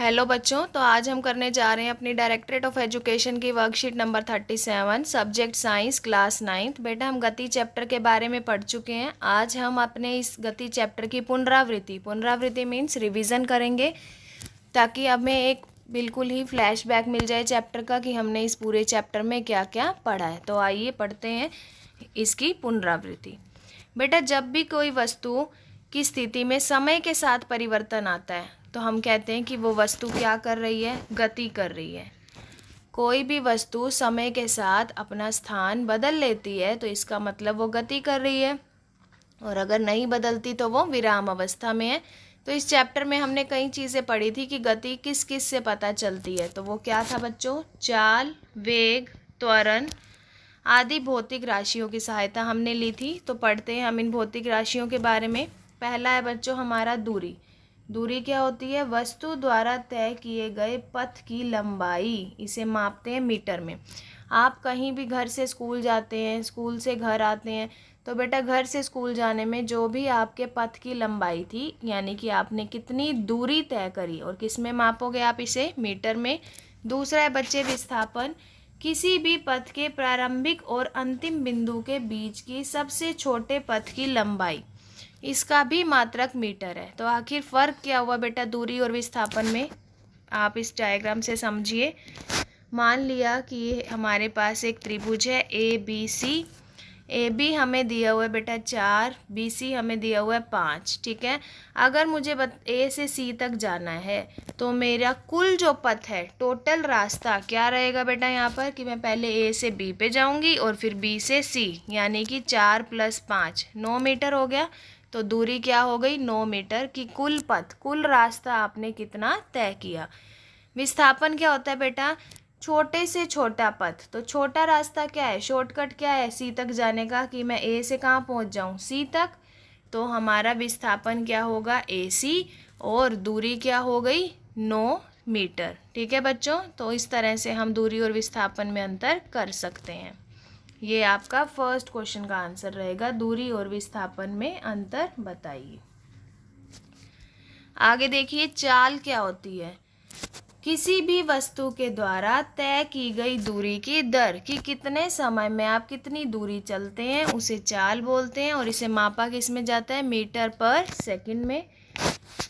Hello बच्चों, तो आज हम करने जा रहे हैं अपनी डायरेक्टरेट ऑफ एजुकेशन की worksheet number 37, subject science, class 9। बेटा, हम गति चैप्टर के बारे में पढ़ चुके हैं। आज हम अपने इस गति चैप्टर की पुनरावृत्ति मीन्स रिवीजन करेंगे, ताकि हमें एक बिल्कुल ही फ्लैशबैक मिल जाए चैप्टर का कि हमने इस पूरे चैप्टर में क्या क्या पढ़ा है। तो आइए पढ़ते हैं इसकी पुनरावृत्ति। बेटा, जब भी कोई वस्तु की स्थिति में समय के साथ परिवर्तन आता है तो हम कहते हैं कि वो वस्तु क्या कर रही है, गति कर रही है। कोई भी वस्तु समय के साथ अपना स्थान बदल लेती है तो इसका मतलब वो गति कर रही है, और अगर नहीं बदलती तो वो विराम अवस्था में है। तो इस चैप्टर में हमने कई चीज़ें पढ़ी थी कि गति किस किस से पता चलती है। तो वो क्या था बच्चों? चाल, वेग, त्वरण आदि भौतिक राशियों की सहायता हमने ली थी। तो पढ़ते हैं हम इन भौतिक राशियों के बारे में। पहला है बच्चों हमारा दूरी। दूरी क्या होती है? वस्तु द्वारा तय किए गए पथ की लंबाई, इसे मापते हैं मीटर में। आप कहीं भी घर से स्कूल जाते हैं, स्कूल से घर आते हैं, तो बेटा घर से स्कूल जाने में जो भी आपके पथ की लंबाई थी, यानी कि आपने कितनी दूरी तय करी, और किस में मापोगे आप इसे? मीटर में। दूसरा है बच्चे विस्थापन। किसी भी पथ के प्रारंभिक और अंतिम बिंदु के बीच की सबसे छोटे पथ की लंबाई, इसका भी मात्रक मीटर है। तो आखिर फ़र्क क्या हुआ बेटा दूरी और विस्थापन में? आप इस डायग्राम से समझिए। मान लिया कि हमारे पास एक त्रिभुज है A B C. A B हमें दिया हुआ है बेटा 4, बी सी हमें दिया हुआ है 5, ठीक है। अगर मुझे ए से सी तक जाना है तो मेरा कुल जो पथ है, टोटल रास्ता क्या रहेगा बेटा यहाँ पर? कि मैं पहले ए से बी पे जाऊँगी और फिर बी से सी, यानी कि 4 + 5 9 मीटर हो गया। तो दूरी क्या हो गई? 9 मीटर की कुल पथ, कुल रास्ता आपने कितना तय किया। विस्थापन क्या होता है बेटा? छोटे से छोटा पथ। तो छोटा रास्ता क्या है? शॉर्टकट क्या है सी तक जाने का, कि मैं ए से कहाँ पहुँच जाऊँ? सी तक। तो हमारा विस्थापन क्या होगा? ए सी। और दूरी क्या हो गई? 9 मीटर। ठीक है बच्चों, तो इस तरह से हम दूरी और विस्थापन में अंतर कर सकते हैं। ये आपका फर्स्ट क्वेश्चन का आंसर रहेगा, दूरी और विस्थापन में अंतर बताइए। आगे देखिए, चाल क्या होती है? किसी भी वस्तु के द्वारा तय की गई दूरी की दर, कि कितने समय में आप कितनी दूरी चलते हैं, उसे चाल बोलते हैं, और इसे मापा किस में जाता है? मीटर पर सेकंड में।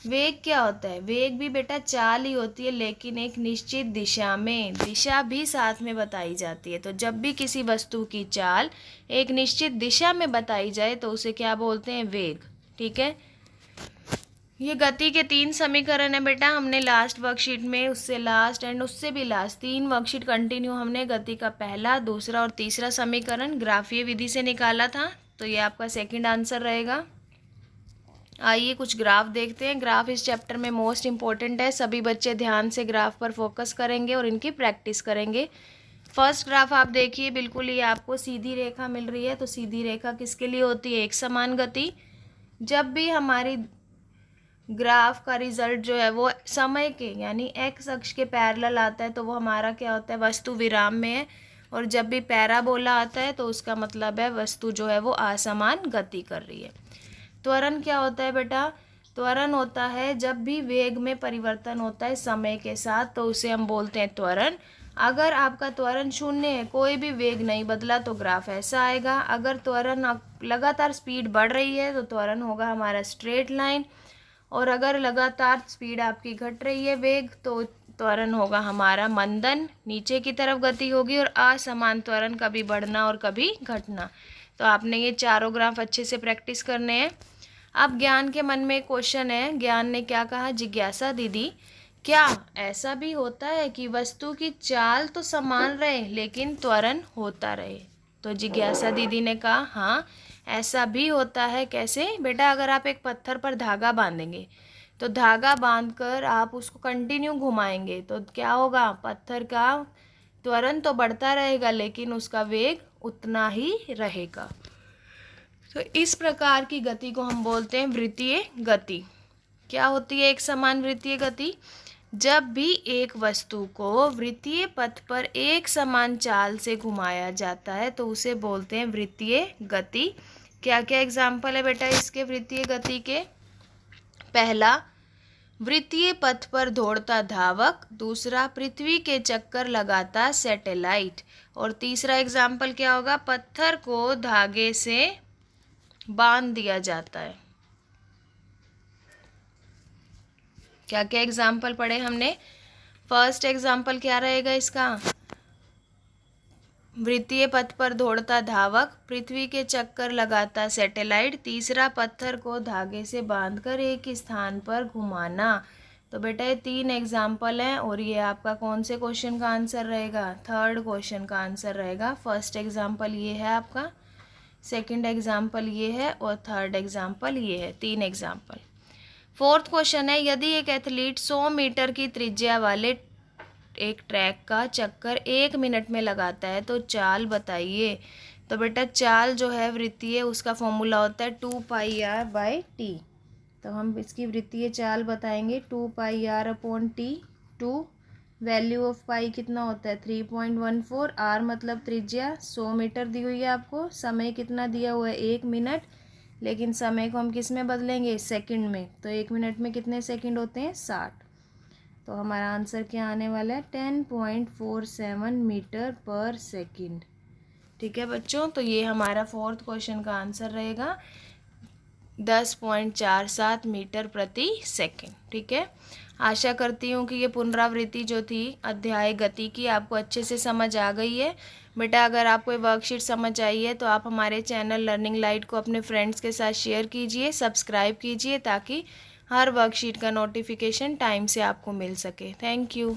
वेग क्या होता है? वेग भी बेटा चाल ही होती है, लेकिन एक निश्चित दिशा में, दिशा भी साथ में बताई जाती है। तो जब भी किसी वस्तु की चाल एक निश्चित दिशा में बताई जाए तो उसे क्या बोलते हैं? वेग। ठीक है। ये गति के 3 समीकरण है बेटा। हमने लास्ट वर्कशीट में, उससे लास्ट एंड उससे भी लास्ट 3 वर्कशीट कंटिन्यू हमने गति का पहला, दूसरा और तीसरा समीकरण ग्राफीय विधि से निकाला था। तो ये आपका सेकंड आंसर रहेगा। आइए कुछ ग्राफ देखते हैं। ग्राफ इस चैप्टर में मोस्ट इम्पोर्टेंट है। सभी बच्चे ध्यान से ग्राफ पर फोकस करेंगे और इनकी प्रैक्टिस करेंगे। फर्स्ट ग्राफ आप देखिए, बिल्कुल ही आपको सीधी रेखा मिल रही है। तो सीधी रेखा किसके लिए होती है? एक समान गति। जब भी हमारी ग्राफ का रिजल्ट जो है वो समय के, यानी एक्स अक्ष के पैरेलल आता है, तो वो हमारा क्या होता है? वस्तु विराम में है। और जब भी पैराबोला आता है तो उसका मतलब है वस्तु जो है वो असमान गति कर रही है। त्वरण क्या होता है बेटा? त्वरण होता है जब भी वेग में परिवर्तन होता है समय के साथ, तो उसे हम बोलते हैं त्वरण। अगर आपका त्वरण 0 है, कोई भी वेग नहीं बदला, तो ग्राफ ऐसा आएगा। अगर त्वरण लगातार स्पीड बढ़ रही है तो त्वरण होगा हमारा स्ट्रेट लाइन, और अगर लगातार स्पीड आपकी घट रही है वेग, तो त्वरण होगा हमारा मंदन, नीचे की तरफ गति होगी, और असमान त्वरण, कभी बढ़ना और कभी घटना। तो आपने ये चारों ग्राफ अच्छे से प्रैक्टिस करने हैं। अब ज्ञान के मन में एक क्वेश्चन है। ज्ञान ने क्या कहा? जिज्ञासा दीदी, क्या ऐसा भी होता है कि वस्तु की चाल तो समान रहे लेकिन त्वरण होता रहे? तो जिज्ञासा दीदी ने कहा हाँ, ऐसा भी होता है। कैसे बेटा? अगर आप एक पत्थर पर धागा बांधेंगे, तो धागा बांधकर आप उसको कंटिन्यू घुमाएंगे, तो क्या होगा? पत्थर का त्वरण तो बढ़ता रहेगा लेकिन उसका वेग उतना ही रहेगा। तो इस प्रकार की गति को हम बोलते हैं वृत्तीय गति। क्या होती है एक समान वृत्तीय गति? जब भी एक वस्तु को वृत्तीय पथ पर एक समान चाल से घुमाया जाता है तो उसे बोलते हैं वृत्तीय गति। क्या क्या एग्जाम्पल है बेटा इसके वृत्तीय गति के? पहला, वृत्तीय पथ पर दौड़ता धावक, दूसरा पृथ्वी के चक्कर लगाता सैटेलाइट, और तीसरा एग्जाम्पल क्या होगा, पत्थर को धागे से बांध दिया जाता है। क्या क्या एग्जाम्पल पढ़े हमने? फर्स्ट एग्जाम्पल क्या रहेगा इसका, वृत्तीय पथ पर दौड़ता धावक, पृथ्वी के चक्कर लगाता सैटेलाइट, तीसरा पत्थर को धागे से बांधकर एक स्थान पर घुमाना। तो बेटा ये 3 एग्जाम्पल हैं और ये आपका कौन से क्वेश्चन का आंसर रहेगा, थर्ड क्वेश्चन का आंसर रहेगा। फर्स्ट एग्जाम्पल ये है आपका, सेकंड एग्जाम्पल ये है और थर्ड एग्जाम्पल ये है, 3 एग्जाम्पल। फोर्थ क्वेश्चन है, यदि एक एथलीट 100 मीटर की त्रिज्या वाले एक ट्रैक का चक्कर 1 मिनट में लगाता है तो चाल बताइए। तो बेटा चाल जो है वृत्तीय, उसका फॉर्मूला होता है 2πr/t। तो हम इसकी वृत्तीय चाल बताएंगे 2πr/t। 2 वैल्यू ऑफ पाई कितना होता है 3.14, r मतलब त्रिज्या, 100 मीटर दी हुई है आपको, समय कितना दिया हुआ है 1 मिनट, लेकिन समय को हम किस में बदलेंगे, सेकंड में। तो 1 मिनट में कितने सेकंड होते हैं 60। तो हमारा आंसर क्या आने वाला है 10.47 मीटर पर सेकंड। ठीक है बच्चों, तो ये हमारा फोर्थ क्वेश्चन का आंसर रहेगा 10.47 मीटर प्रति सेकंड। ठीक है, आशा करती हूँ कि ये पुनरावृत्ति जो थी अध्याय गति की आपको अच्छे से समझ आ गई है। बेटा अगर आपको ये वर्कशीट समझ आई है तो आप हमारे चैनल लर्निंग लाइट को अपने फ्रेंड्स के साथ शेयर कीजिए, सब्सक्राइब कीजिए, ताकि हर वर्कशीट का नोटिफिकेशन टाइम से आपको मिल सके। Thank you.